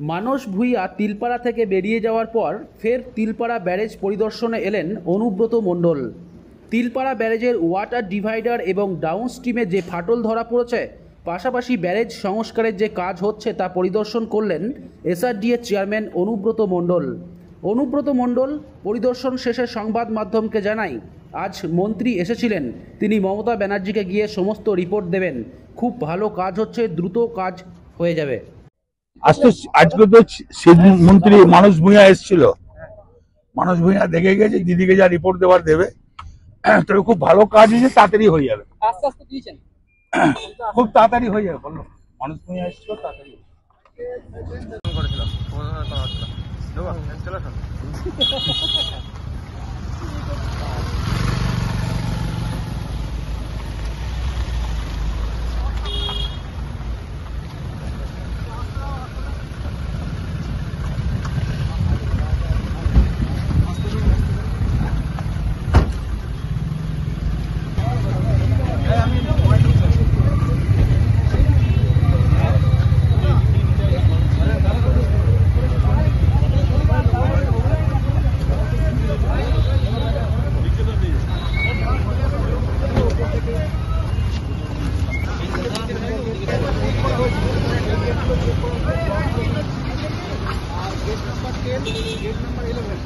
মানস ভূঁইয়া তিলপাড়া থেকে বেরিয়ে যাওয়ার পর ফের তিলপাড়া ব্যারেজ পরিদর্শনে এলেন অনুব্রত মণ্ডল। তিলপাড়া ব্যারেজের ওয়াটার ডিভাইডার এবং ডাউনস্ট্রিমে যে ফাটল ধরা পড়েছে, পাশাপাশি ব্যারেজ সংস্কারের যে কাজ হচ্ছে তা পরিদর্শন করলেন এসআরডিএ চেয়ারম্যান অনুব্রত মণ্ডল। অনুব্রত মণ্ডল পরিদর্শন শেষে সংবাদ মাধ্যমকে জানায়, আজ মন্ত্রী এসেছিলেন, তিনি মমতা ব্যানার্জিকে গিয়ে সমস্ত রিপোর্ট দেবেন। খুব ভালো কাজ হচ্ছে, দ্রুত কাজ হয়ে যাবে। আজকে তো মন্ত্রী মানস ভূঁইয়া এসেছিল, মানস ভূঁইয়া দেখে গেছে, দিদিকে যা রিপোর্ট দেওয়ার দেবে। তবে খুব ভালো কাজ হয়েছে, তাড়াতাড়ি হয়ে যাবে, খুব তাড়াতাড়ি হয়ে যাবে। বললো মানস ভূঁইয়া এসেছিল, তাড়াতাড়ি। Gate number 11